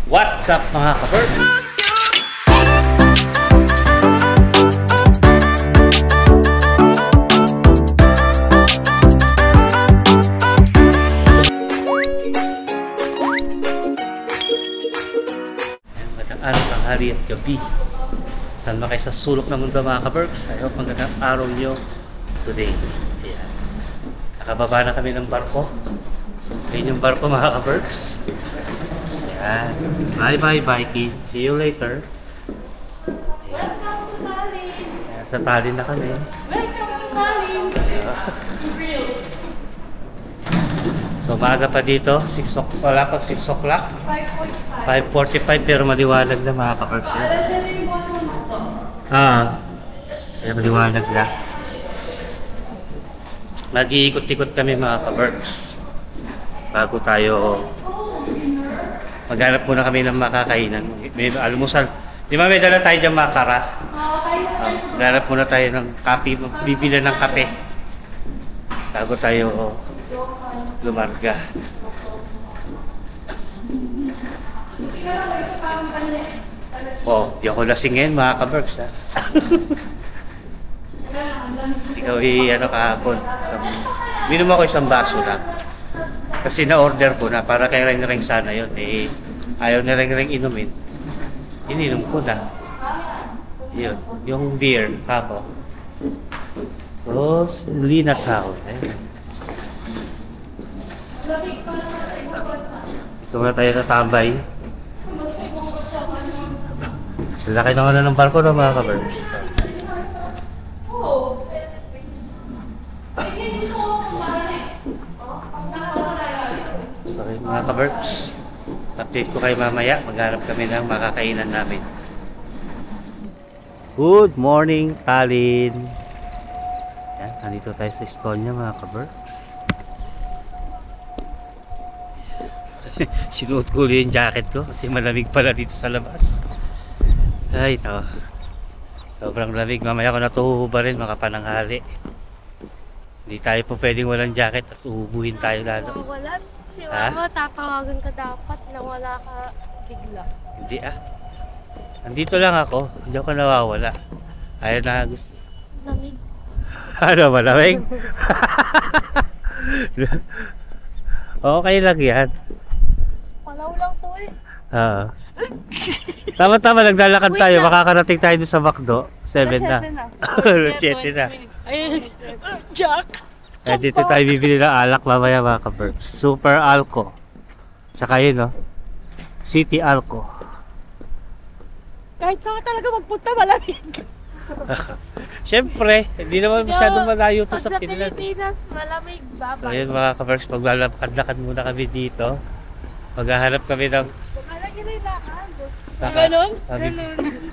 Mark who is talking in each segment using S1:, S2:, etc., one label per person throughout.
S1: What's up mga ka-bird? Magandang araw, tanghali at gabi. Saan ba kayo sa sulok ng mundo mga ka-birds? I hope magandang araw nyo today. Ayan. Nakababa na kami ng barko. Ayan yung barko mga ka-birds. Ayan. Bye-bye, Vikey. See you later. Ayan. Ayan. Sa Tallinn na kami.
S2: Welcome to Tallinn!
S1: So, maaga pa dito. 6 o'clock. Wala pag 6 o'clock.
S2: 5:45.
S1: 5:45 pero maliwanag na mga ka-birds.
S2: Alas siya rin yung boss ng moto.
S1: Kaya maliwanag na. Nag-iikot-ikot kami mga ka-birds. Bago tayo maghanap muna kami ng makakainan. May almusal. Di ba may dala tayo dyan makara? Maghanap muna tayo ng kape. Bibili ng kape. Bago tayo lumarga. Di ako lasingin mga ka-birds ha. Ikaw kahapon. Minum ako isang baso lang. Kasi na-order ko na para kay Ring-Ring sana yun. Ayaw ni Ring-Ring inumin. Ininom ko na. Yun. Yung beer. Kapo. Tapos, lina tao. Ito na tayo natambay. Laki naman na ng barko na mga ka-birds. Sorry mga ka-birds. Update ko kayo mamaya. Maghanap kami ng makakainan namin. Good morning, Tallinn. Yan, nandito tayo sa Estonia mga ka-birds. Sinuot ko ulit yung jacket ko kasi malamig pala dito sa labas. Ay, no. Sobrang lamig. Mamaya ko natuhuba rin makapananghali. Hindi tayo po pwedeng walang jacket at uhubuhin tayo lalo.
S2: Wala. Si Mama, tatawagan ka dapat na wala ka bigla.
S1: Hindi Nandito lang ako. Hindi ako nawawala. Ayaw na gusto.
S2: Lamig.
S1: Ano, malamig? Okay lang yan.
S2: Palaw lang to eh.
S1: Tama-tama, naglalakad
S2: Wait
S1: tayo.
S2: lang.
S1: Makakarating tayo sa McDo. 7 na.
S2: Alas
S1: 7 na.
S2: Ay, Jack!
S1: Dito tayo bibili ng alak mamaya mga ka-birds. Super Alco. Tsaka yun, no? City Alco.
S2: Kahit saan ka talaga magpunta, malamig.
S1: Siyempre, hindi naman masyadong malayo to sa
S2: Pag sa
S1: Finland.
S2: Pilipinas, malamig.
S1: So yun mga ka-birds, maglalakad-lakad muna kami dito. Maghahanap kami ng...
S2: Malagi na yung lakad.
S1: Ganon?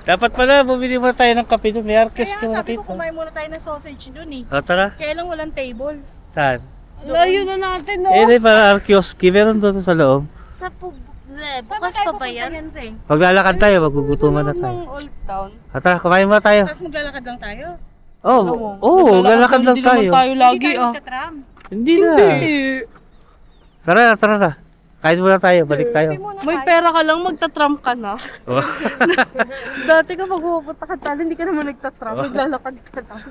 S1: Dapat pala, bumili muna tayo ng kape doon. May Arcos
S3: Kaya
S1: ko
S3: sabi ko
S1: dito.
S3: kumain muna tayo ng sausage dun eh.
S1: O tara,
S3: Kaya lang walang table.
S1: saan?
S2: Layo na natin, no?
S1: Para Arcos, meron doon sa loob.
S2: Sa bukas
S3: Saan
S2: pa
S3: tayo
S2: ba yan?
S3: pupunta yan, Ring?
S1: Maglalakad tayo, magugutuman na tayo.
S2: Ng Old Town.
S1: O tara, kumain muna tayo.
S3: Tapos maglalakad lang tayo.
S1: Maglalakad lang tayo.
S3: Hindi tayo magka-tram.
S1: Hindi na. Tara na. Kain muna tayo, balik tayo.
S2: May pera ka lang, magta-tram ka na.
S1: Oh.
S2: Dati ka pupunta ka Tallinn, hindi ka naman nagta-tram, maglalakad ka na.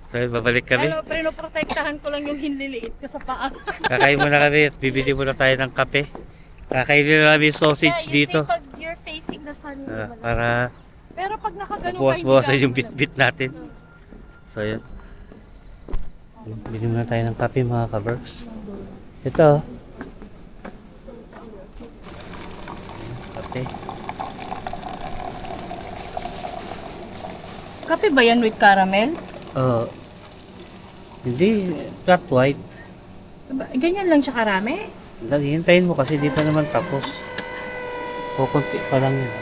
S1: So, babalik kami.
S3: Ano, pinoprotektahan ko lang yung hinliliit ko sa paa.
S1: Kakain muna kami at bibili muna tayo ng kape. Kakainin na namin sausage dito.
S2: Pag you're facing the sun,
S1: Para
S3: Pero pag nakaganon
S1: buwas-buwasan yung bit-bit natin. So, yun. Bili muna tayo ng kape mga ka-birds. Ito. Kape.
S3: Kape ba yan with caramel?
S1: Hindi. Flat white.
S3: Ganyan lang siya karami?
S1: Hintayin mo kasi dito naman tapos. Kukunti pa lang yun.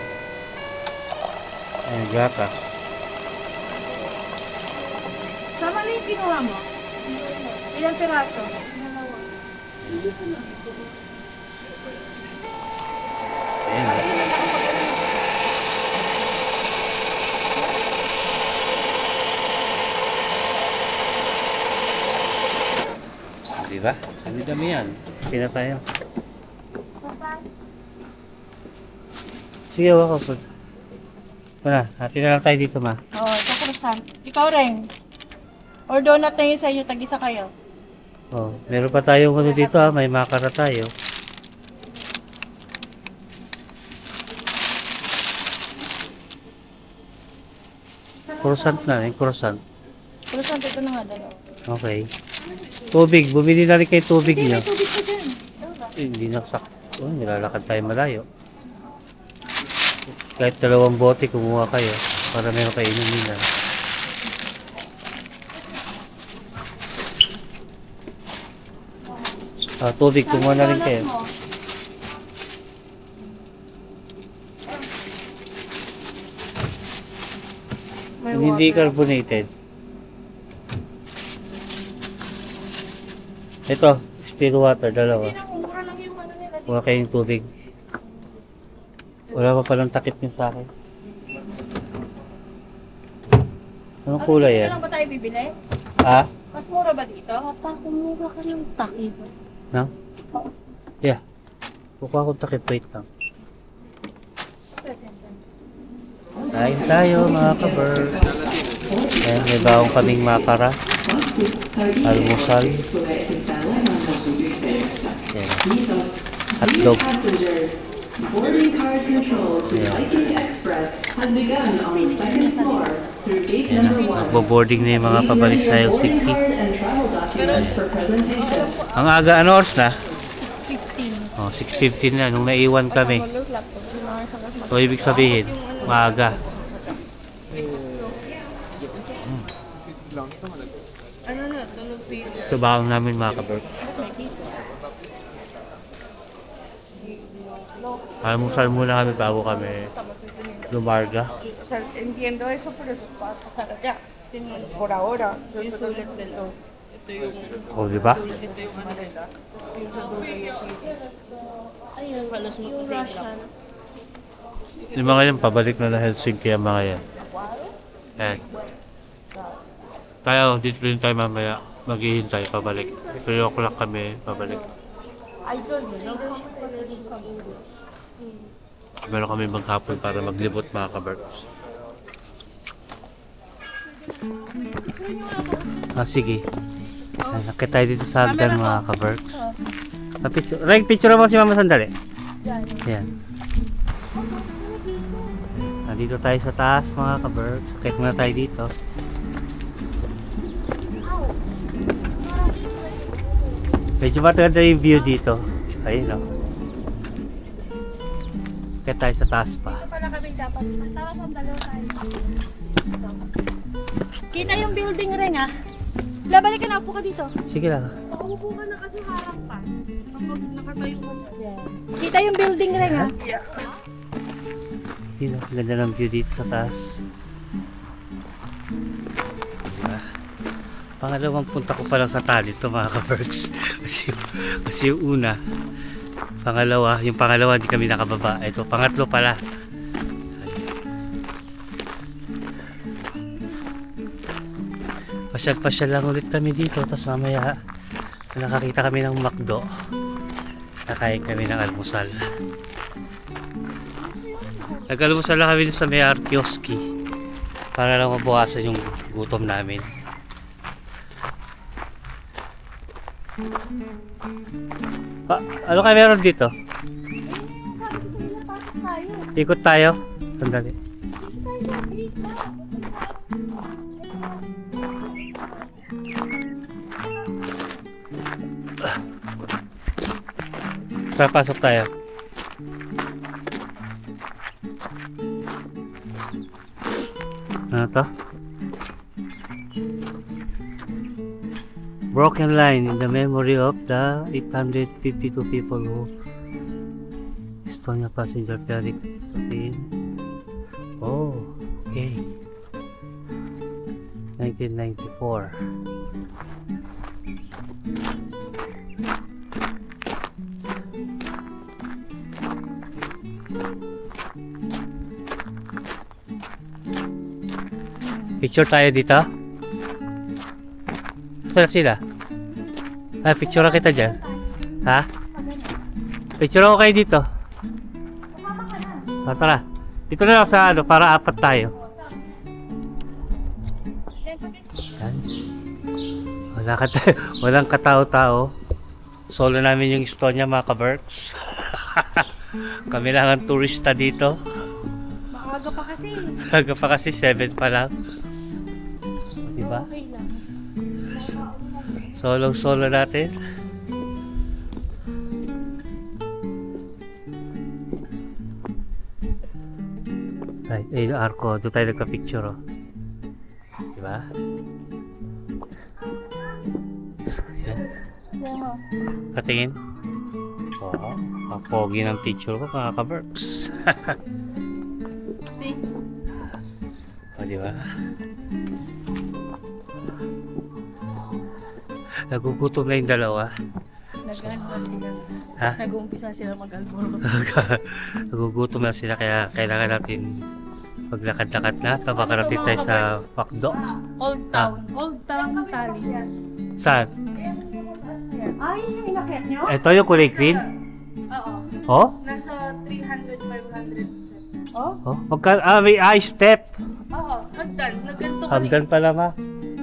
S1: Ayan, gatas.
S3: Sama na yung kinuha mo? Ilang piraso?
S1: Ayan. Diba? Dami-dami yan. Kaya tayo. Sige, wako po. Ito na, hati na lang tayo dito, ma.
S3: Oo, sa croissant. Ikaw rin. Or donut na yun sa inyo, tag-isa kayo.
S1: Oh, meron pa tayong ano dito, ha. May makara tayo. Croissant na, yung croissant.
S3: Croissant, ito na nga, dalawa.
S1: Okay. Tubig, bumili na rin kayo tubig
S3: Hindi,
S1: niyo.
S3: may tubig ka dyan.
S1: Hindi naksak. Oh, nilalakad tayo malayo. Kahit 2 bote kumuha kayo para meron kayo inumin na. Tubig, kumuha na rin kayo.
S2: May
S1: Hindi
S2: water.
S1: carbonated. Ito, still water, dalawa.
S3: Mura lang yung ano nila.
S1: Kuha kayong tubig. Wala pa palang takip niyo sa akin. Anong kulay
S3: Dito
S1: yan?
S3: lang ba tayo bibili?
S1: Ah?
S3: Mas mura ba dito?
S2: Papa, kumuha ka ng takip.
S1: No? Yeah. Kukuha akong takip. Wait lang. Kain tayo mga ka-bird. Ayan, may bawang kaming makara. Almusal. Ayan. Hotdog.
S4: Boarding card control to Viking Express has begun on the second floor through gate
S1: Ayan na.
S4: number 1.
S1: Magbo-boarding na yung mga pabalik sa
S4: Boarding
S1: Helsinki.
S4: card and travel document for presentation.
S1: Ang aga, ano oras na?
S3: 6.15.
S1: Oh, 6:15 na. Nung naiwan kami. So, ibig sabihin, maaga.
S2: Ano na, tulog video.
S1: Ito baong namin mga ka-bird. Almusal muna kami bago kami lumarga.
S3: O sea, entiendo eso, pero eso va a pasar allá. Por ahora.
S2: Yung sulit nila. Ito yung,
S1: O, di ba?
S2: ito yung ano nila. Yung sa dulo yung ayun, halos magkasing lang.
S1: Yung mga yan, pabalik na na Helsinki ang mga yan. Ayan. Tayo, dito rin tayo mamaya. Maghihintay, pabalik. 3 o'clock kami, pabalik. Meron kami maghapon para maglibot mga ka-birds. Sige. Ay, nakita tayo dito sa hagdan mga ka-birds. Right, picture mo si Mama sandali. Ayan. Nandito tayo sa taas mga ka-birds. Sakit muna tayo dito. Medyo mataganda yung view dito. Ayun o. Sakit tayo sa taas pa.
S3: Ito pala kami dapat. Tara, sandalo tayo. Kita yung building ring, ah. Labalik ka na, upo ka dito.
S1: Sige lang.
S2: Uupo ka na kasi harap pa. Kapag nakatayo ka na.
S3: Kita yung building ring, ah.
S1: Yun o. Ganda ng view dito sa taas. Pangalawang punta ko pa lang sa tali ito mga ka-berks. kasi yung una, yung pangalawa hindi kami nakababa. Ito, pangatlo pala. Pasyal-pasyal lang ulit kami dito. Tapos mamaya, nakakita kami ng McDo. Nakain kami ng almusal. Nag-almusal lang kami sa may Arkioski. Para lang mabukasan yung gutom namin. Ano kayo meron dito? Ikot tayo. Sandali. Pasok tayo. Ano to? Broken line in the memory of the 852 people who Estonia passenger ferry in. Oh, okay. 1994. Picture tayo dito. Saan sila? Picture kita dyan. Ha? Picture ako kayo dito. Tara. Dito na lang sa ano, para apat tayo. Yan. Walang katao-tao. Solo namin yung Estonia, mga ka-Berks. Kami lang ang turista dito.
S3: Maaga pa kasi.
S1: Aga pa kasi 7 pa lang. Diba?
S3: Okay lang.
S1: Solo natin. Right, ayun yung arko. Doon tayo nagka-picture, oh. Diba? Yan. Katingin. Oo. Ang pogi ng picture ko, mga ka-Berks. O, diba? Nagugutom na yung dalawa.
S3: Nag-ano sila.
S1: Ha?
S3: Nag-uumpisa sila mag-alboro.
S1: Nagugutom na sila, kaya kailangan natin maglakad-lakad na. Tabakarating tayo sa Macdo.
S3: Old Town. Old Town Tali.
S1: Saan?
S3: Ay, yung inakyat nyo?
S1: Ito yung kulay green?
S2: Oo.
S1: Oh?
S2: Nasa 300, 500 steps.
S3: Oh?
S1: Oh? May ice step.
S2: Oo. Hagdan. Nagganto ka.
S1: Hagdan pala, ma.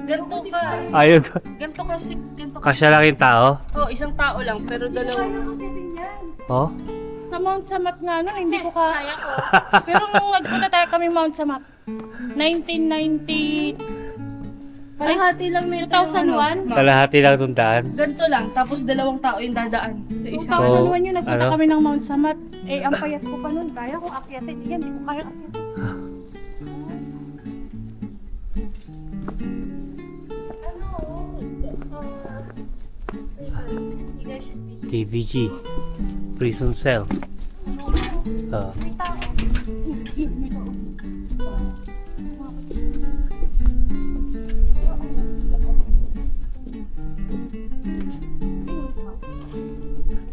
S2: Ganto ka.
S1: Ayun.
S2: Ganto kasi. Ganto ka.
S1: Kasya lang yung tao.
S2: Oo, isang tao lang. Pero dalawang.
S1: Oh?
S3: Sa Mount Samat nga nun, hindi ko ka...
S2: Kaya ko.
S3: Pero nung nagpunta tayo kami Mount Samat, 1990...
S2: Kalahati lang na yung
S3: 2001?
S1: Kalahati lang itong daan.
S2: Ganto lang. Tapos dalawang tao yung dadaan. Sa isa.
S3: 2001 yun, nagpunta
S1: ano?
S3: kami ng Mount Samat. Eh, ang payat ko pa nun, kaya ko akyatin. Yan, hindi ko kaya akyatin.
S1: TVG. Prison cell. Oh.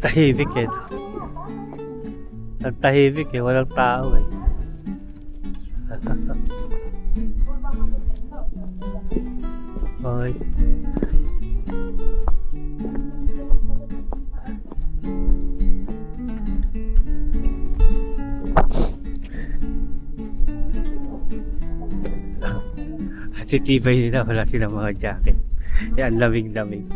S1: Tahimik eh. Ang tahimik eh. Walang tao eh. Okay. At si tibay nila, wala silang mga jacket. Yan, lamig-lamig.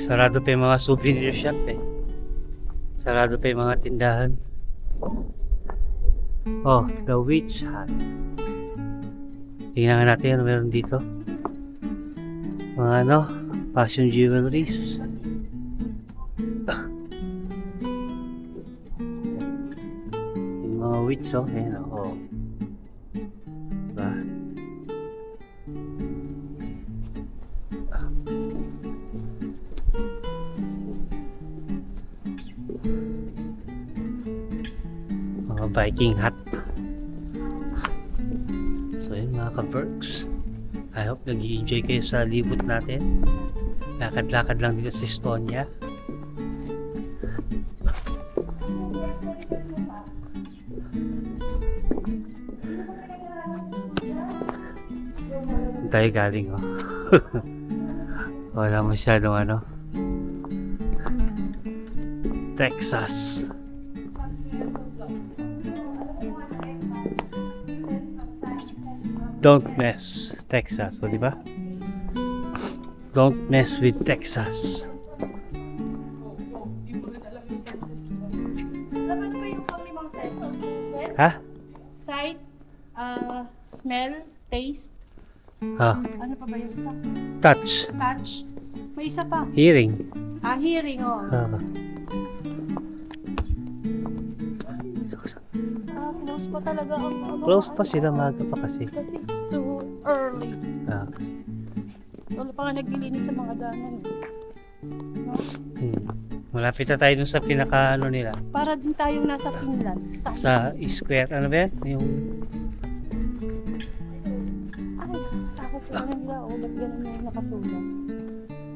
S1: Sarado pa yung mga souvenir shop eh. Sarado pa yung mga tindahan. Oh, the witch hut. Tingnan natin ano meron dito. Mga ano, fashion jewelries. Yung mga witch, oh, ayan, oh. Diba? Mga Viking hat. So yun mga ka-Berks, I hope nag-i-enjoy kayo sa libot natin. Lakad-lakad lang dito sa Estonia. Tayo galing, oh. Wala masyadong ano. Texas. Don't mess Texas, o diba? Don't mess with Texas.
S3: Ano ba yung pang-limang sense?
S1: Ha?
S3: Sight, smell, taste.
S1: Ah,
S3: Ano pa ba yung isa?
S1: touch,
S3: Touch. May isa pa.
S1: hearing.
S3: Hearing, oh. Close pa talaga ang ano.
S1: Close pa sila, maga pa kasi.
S3: Kasi it's too early.
S1: Ah,
S3: Wala pa nga naglilinis sa mga danan. No?
S1: malapit na tayo dun sa pinaka ano nila.
S3: Para din tayong nasa Finland.
S1: Sa square, ano ba yan? Yung
S3: Ay, takot ko na nila. O, ba't ganun yung nakasulat?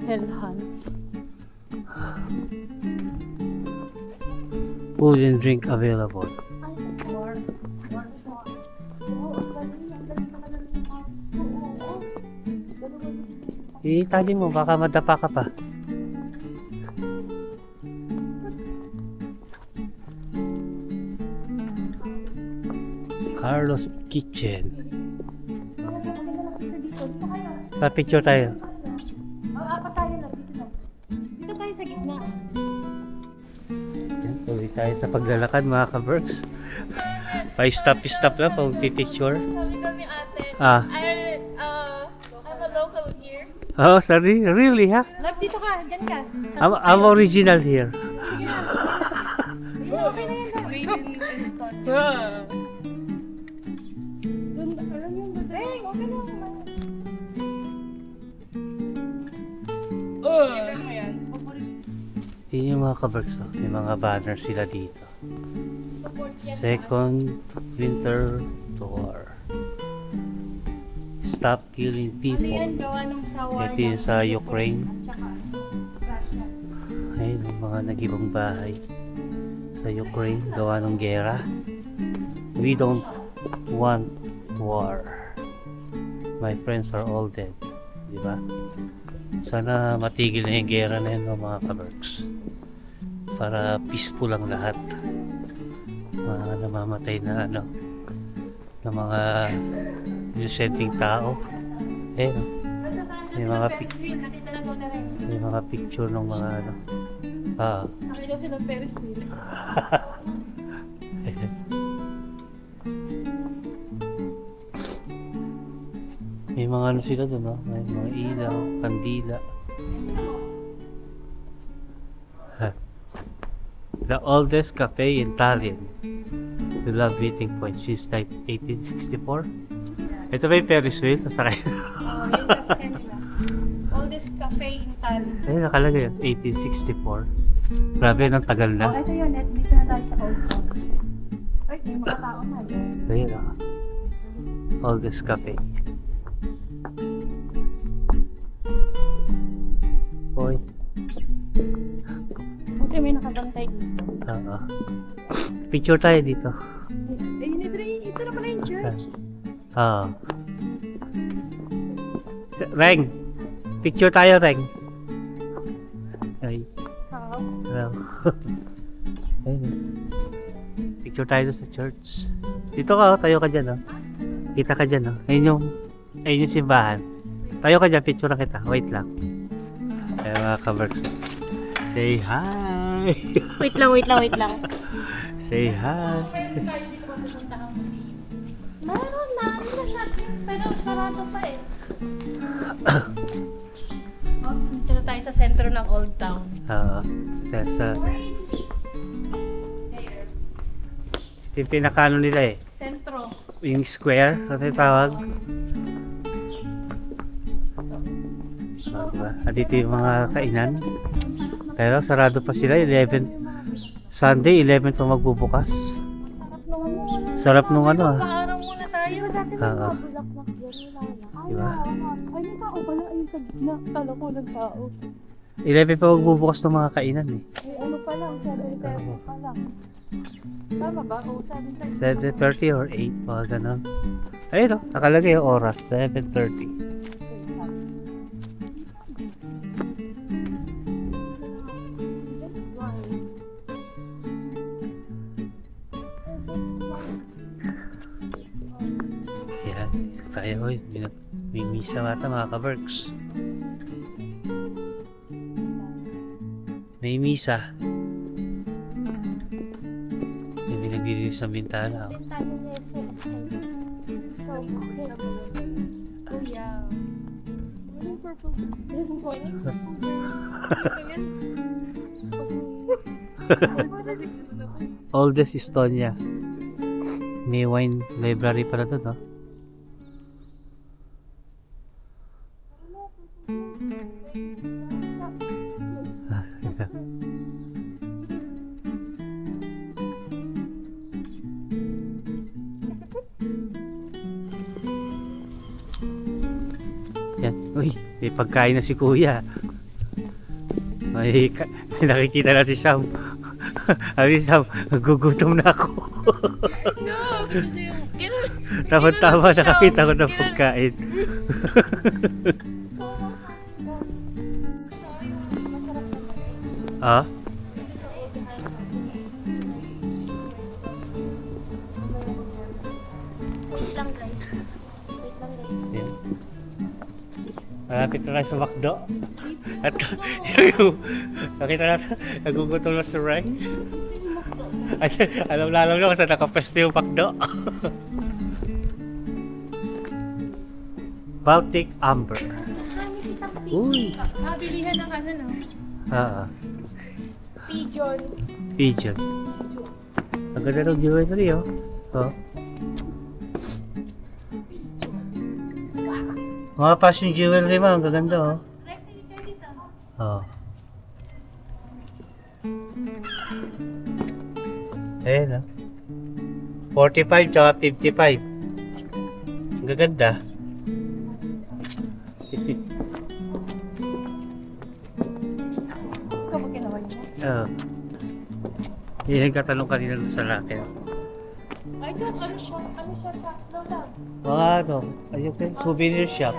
S3: Hell hunt.
S1: food and drink available.
S3: Ay, war. War. Oo, ang galing. Ang galing talaga ng mga. Oo.
S1: Itali mo, baka madapa ka pa. Carlos Kitchen. Sa picture tayo.
S3: Apat tayo lang. Dito na. Dito tayo sa gitna.
S1: Yan, tuloy tayo sa paglalakad mga ka-Berks. Pa-stop lang pag pipicture.
S2: Sabi ko ni ate,
S1: Ah.
S2: I'm a local here.
S1: Oh, sorry. Really, ha?
S3: Love, dito ka. Diyan ka.
S1: I'm original here.
S3: Sige na. Okay na yan.
S2: Made in Estonia. Ganda, alam mo yung ganda.
S3: Hey, okay na.
S2: Favorite mo yan?
S1: Yun yung mga ka-Berks. Oh. May mga banner sila dito.
S3: Support yan.
S1: Second winter tour. Stop killing
S3: Ano yan?
S1: people.
S3: Gawa nung sa war.
S1: Ito yung sa Ukraine.
S3: At saka Russia.
S1: Ayun, yung mga nag-ibang bahay sa Ukraine, gawa ng gera. We don't want war. My friends are all dead. Diba? Sana matigil na yung gera na yun, mga ka-Berks. Para peaceful ang lahat. Mga namamatay na ano, na mga inosenteng tao. Eh, may mga
S3: Nakita na doon na rin.
S1: may mga picture ng mga ano. Ah,
S3: Nakita sila ng Ferris wheel.
S1: may mga ano sila doon, no? May mga ilaw, kandila. The oldest cafe in Tallinn. The love meeting point since 1864. Ito ba yung Ferris wheel? Nasakay.
S3: Oo, yun sa kanila. Oldest cafe in Tallinn.
S1: Ay, nakalagay yun. 1864. Grabe, nang tagal
S3: Oh,
S1: na.
S3: ito yun. Dito na tayo sa Old Town. Ay, may mga tao na.
S1: Ayun, oldest cafe. Hoy.
S3: Okay, may nakabantay dito.
S1: Oo. Picture tayo dito.
S3: Ay, ito na pala yung church.
S1: Oo. Reng! Picture tayo, Reng. Ay,
S3: Oo.
S1: hello. Ayun. Picture tayo sa church. Dito ka, tayo ka dyan, oh. Kita ka dyan, oh. Ayun yung simbahan. Tayo ka dyan, picture na kita. Wait lang. Ayun mga ka-Berks. Say hi!
S2: Wait lang.
S1: Say hi!
S3: Pwede tayo dito mapupunta ang museum.
S2: Meron na, pero sarado pa eh.
S3: Oh, dito na tayo sa sentro ng Old Town.
S1: Oo. Sa yung pinakano nila eh.
S3: Sentro.
S1: Yung square, ano yung tawag? Diba? At dito yung mga kainan. Pero sarado pa sila, 11. Sunday, 11 pa magbubukas.
S3: Sarap naman mo.
S1: Sarap nung ano ah.
S3: Paaraw muna tayo. Dati
S1: Oo.
S3: bulaklak yan. Wala na.
S1: Diba?
S3: Ay, may tao pala. Ayun sa gitna. Kala ko ng tao.
S1: 11 pa magbubukas ng mga kainan eh.
S3: Ay, ano pa lang. 7:30 pa lang. Tama ba? O, 7:30.
S1: 7:30 or 8, mga ganun. Ayun o, nakalagay yung oras, 7:30. Yan, tayo oy, may misa mata mga ka-Berks. May misa. May naglilinis ng bintana. Oh.
S3: Kuya.
S1: Oldest Estonia. May wine library pala doon, no? Yan. Uy, may pagkain na si kuya. May nakikita na si Sam. Sabi ni Sam, nagugutom na ako.
S2: No, kasi yung...
S1: Tama-tama nakakita ko ng pagkain.
S3: Masarap naman.
S1: Ah? Malapit na tayo sa McDo. At yung nakita natin, nagugutom na si Ray. Ay, alam na kung saan nakapwesto yung McDo. Baltic Amber. Uy!
S2: Bilihan ng ano, no? Pigeon.
S1: Pigeon. Ang ganda ng jewelry, oh. Oh. Mga fashion jewelry mo, ang gaganda, oh. Oh. Ayan, oh. 45 tsaka 55. Ang gaganda.
S3: Ikaw ba ginawa niyo?
S1: Oo. Yung nagkatanong kanina sa laki.
S3: Ay, Dad, ano siya? Ano siya? Lola.
S1: Mga ano, ayun kayo, souvenir shop.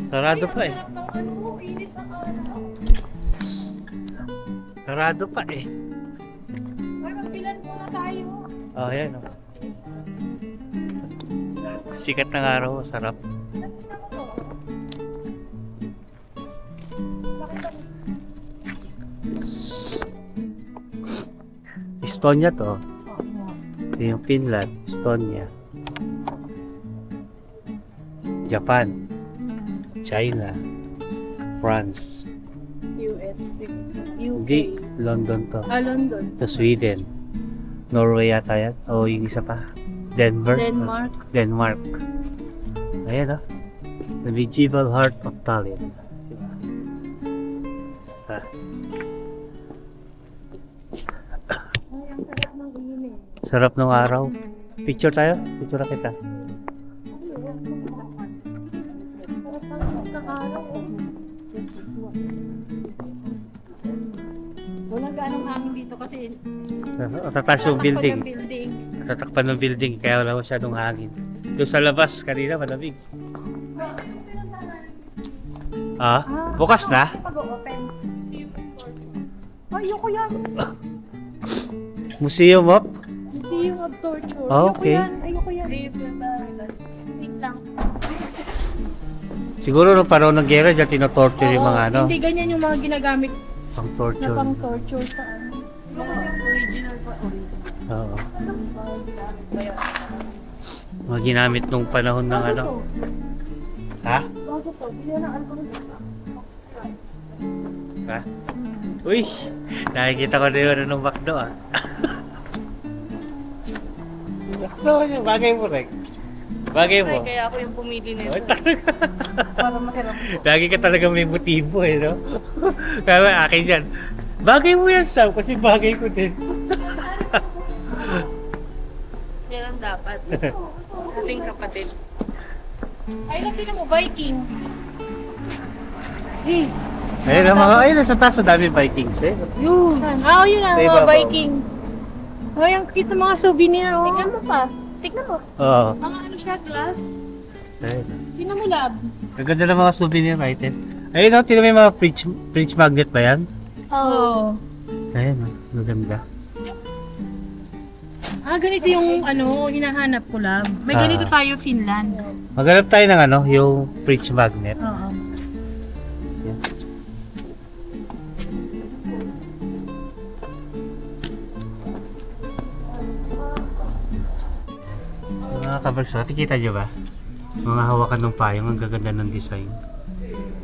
S1: Sarado pa eh.
S3: Sarap ng ano, init na araw.
S1: Sarado pa eh.
S3: Ay, magbilan muna tayo.
S1: Oh, ayan oh. Sikat ng araw, sarap. Estonia to. Ito yung Finland, Estonia. Japan, China, France.
S3: US,
S1: Hindi,
S3: UK.
S1: London to.
S3: London.
S1: To Sweden. Norway yata yan. O yung isa pa. Denver.
S3: Denmark.
S1: Denmark. Ayan oh. The Medieval Heart of Tallinn. Diba? Ah.
S3: Ay, ang sarap ng init.
S1: Sarap ng araw. Picture tayo? Picture na kita.
S3: Sarap ng araw. Walang ganong hangin dito kasi
S1: Tataas yung building.
S3: building.
S1: Tatakpan ng building kaya wala masyadong hangin. Doon sa labas kanina malamig. Ah? Bukas na?
S3: Pag-open. Ayoko yan.
S1: Museum of?
S3: Museum of Torture.
S1: Ah, okay.
S3: Ayoko yan.
S2: Wait lang.
S1: Siguro nung panahon ng gera dyan tinotorture yung mga ano.
S3: Hindi ganyan yung mga ginagamit
S1: Pang
S3: na
S1: torture.
S3: pang torture sa ano.
S2: Original pa.
S1: Oo. Mga ginamit nung panahon ng ano.
S3: to?
S1: Ha?
S3: Bago to. Bilhan ng alcohol.
S1: Ha? Uy! Nakikita ko na yun ng McDo ah. So, bagay mo Rek. Bagay mo.
S2: Kaya ako yung pumili na
S1: Ay,
S2: yun.
S1: talaga.
S3: Para mahirap.
S1: Lagi ka talaga may motibo eh, no? Kaya akin yan. Bagay mo yan, Sam, kasi bagay ko din.
S2: Yan ang dapat. Ating kapatid.
S3: Ay, lang din mo, Viking.
S1: Ayun ang mga, ayun, sa taas, sa dami Vikings eh. Yun!
S3: Saan? Ah, yun ang
S1: Sa
S3: mga
S1: ibabaw.
S3: Viking. Ay, ang cute ng mga souvenir, oh.
S2: Tignan mo pa. Tignan mo.
S1: Oo.
S2: Mga ano siya, glass.
S1: Ayun.
S3: Tingnan mo, lab.
S1: Ang ganda ng mga souvenir item. Ayun o, tinan mo yung mga fridge magnet ba yan?
S3: Oo.
S1: Ayun o, maganda.
S3: Ah, ganito yung ano, hinahanap ko, lab. May
S1: Ah.
S3: ganito tayo, Finland.
S1: Maghanap tayo ng ano, yung fridge magnet.
S3: Oo.
S1: Yan. Mga kabarks, nakikita nyo ba? Mga hawakan ng payong, ang gaganda ng design.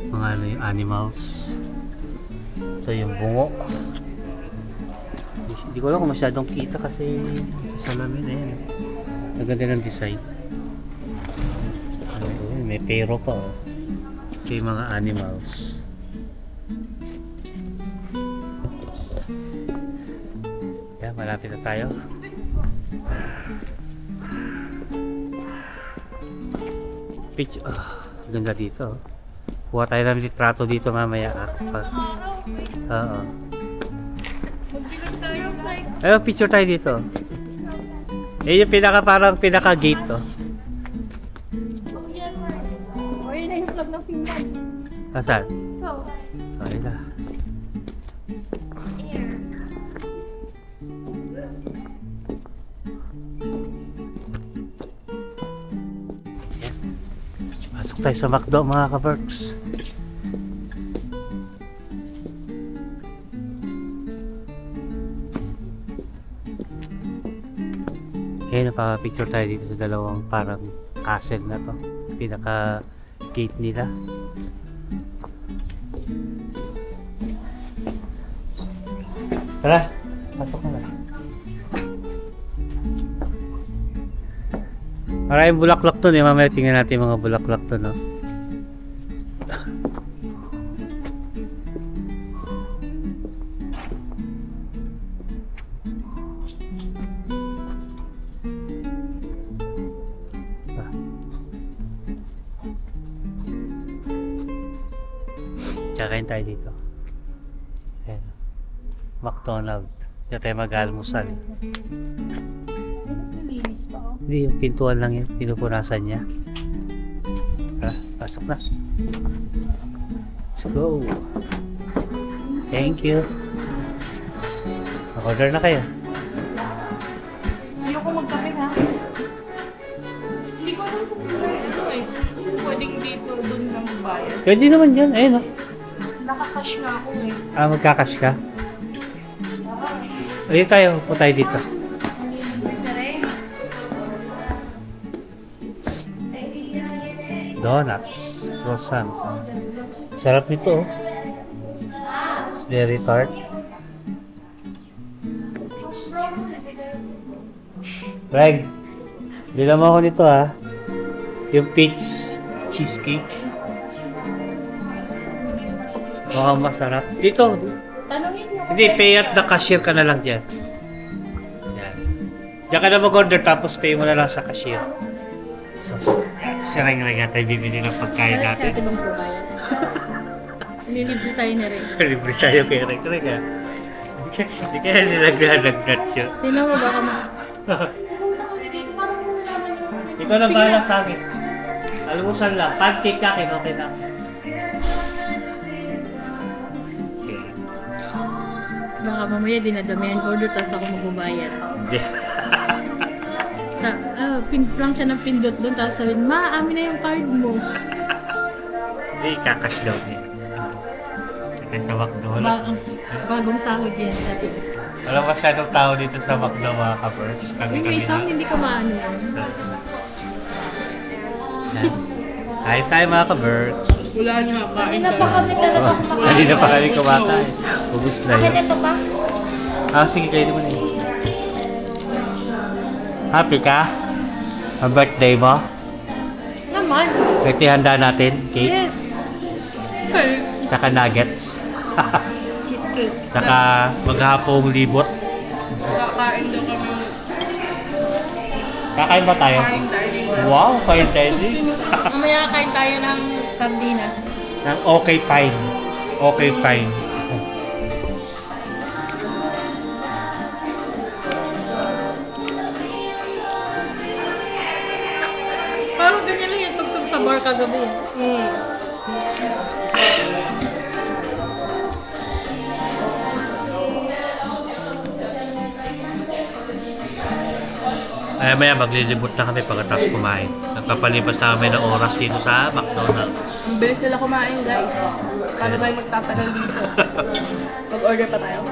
S1: Mga ano yung animals. Ito yung bungo. Hindi ko alam kung masyadong kita kasi sa salamin eh. Ang ganda ng design. Ayun, may pero pa oh. Ito yung mga animals. Yan, malapit na tayo. Pitch, ganda dito. Kuha tayo ng litrato dito mamaya. Oo. Ayun, picture tayo dito. Eh, yung parang pinaka gate to.
S2: Oh, yes, sir.
S3: Oh, yun na yung flag ng Finland.
S1: Asan?
S2: So,
S1: Ayun na.
S2: here.
S1: Pasok tayo sa McDo mga ka-Berks. Okay, napaka-picture tayo dito sa dalawang parang castle na to. Pinaka-gate nila. Tara, pasok na lang. Maraming bulaklak to, mamaya tingnan natin yung mga bulaklak to, no? Kakain tayo dito. Ayan. McDonald's. Diyan tayo mag-almusal.
S3: Nalinis pa oh.
S1: Hindi, yung pintuan lang yun. Pinupunasan niya. Tara, pasok na. Let's go. Thank you. Mag-order na kayo.
S3: Ayoko magkape ha.
S2: Hindi ko alam kung ano eh. Pwedeng dito, doon lang bayad.
S1: Pwede naman yun. Ayun, oh.
S3: Nakakash nga ako eh.
S1: Ah, magkakash ka? Ayun tayo. Punta tayo dito. Donuts. Croissant. Sarap nito, oh. It's very tart. Greg, bilang mo ako nito, ha. Yung peach cheesecake. Mukhang masarap. Dito.
S3: Tanungin mo.
S1: Hindi, pay at the cashier ka na lang dyan. Yan. Diyan ka na mag-order tapos pay mo na lang sa cashier. So, sirang-ring nga tayo bibili ng pagkain natin.
S3: Natin bang probayad? Nilibre tayo na rin.
S1: Libre tayo kay Rek-Rek, ha. Hindi kaya nilaglagnat siya.
S3: Tingnan mo baka ma...
S1: Ikaw na bahala sa akin. Almusal lang. Pancake ka, okay na. Okay.
S3: Baka mamaya dinadamihan order tapos ako magbabayad.
S1: Hindi.
S3: Pinplang siya ng pindot doon tapos sabihin, ma, amin na yung card mo.
S1: Hindi, kakash daw niya. Kasi sa McDo, wala.
S3: Bagong sahod yan, sabi ko.
S1: Wala masyadong tao dito sa McDo, mga ka-Berks.
S3: May sound, hindi ko maano yan.
S1: Kain tayo, mga ka-Berks.
S2: Wala niya, kain
S3: Hindi na pa kami talaga kumakain.
S1: Hindi na pa kami kumakain. Ubus na
S3: Bakit
S1: yun.
S3: ito pa?
S1: Ah, sige, kayo naman eh. Happy ka? Ang birthday mo?
S3: Naman.
S1: Ito yung handa natin, cake.
S3: Yes.
S2: Cake.
S1: Tsaka nuggets.
S3: Cheesecake.
S1: Tsaka maghapong libot.
S2: Kakain daw kami.
S1: Kakain ba tayo?
S2: Kain dining.
S1: Wow, fine dining.
S3: Mamaya kain tayo ng sardinas.
S1: Ng okay fine. Okay fine.
S3: Parang ganyan lang yung tugtog sa bar kagabi.
S1: Ay, maya maglilibot na kami pagkatapos kumain. Nagpapalipas na kami ng oras dito sa McDonald's.
S2: Ang bilis sila kumain, guys. Paano tayo magtatagal dito? Mag-order pa tayo?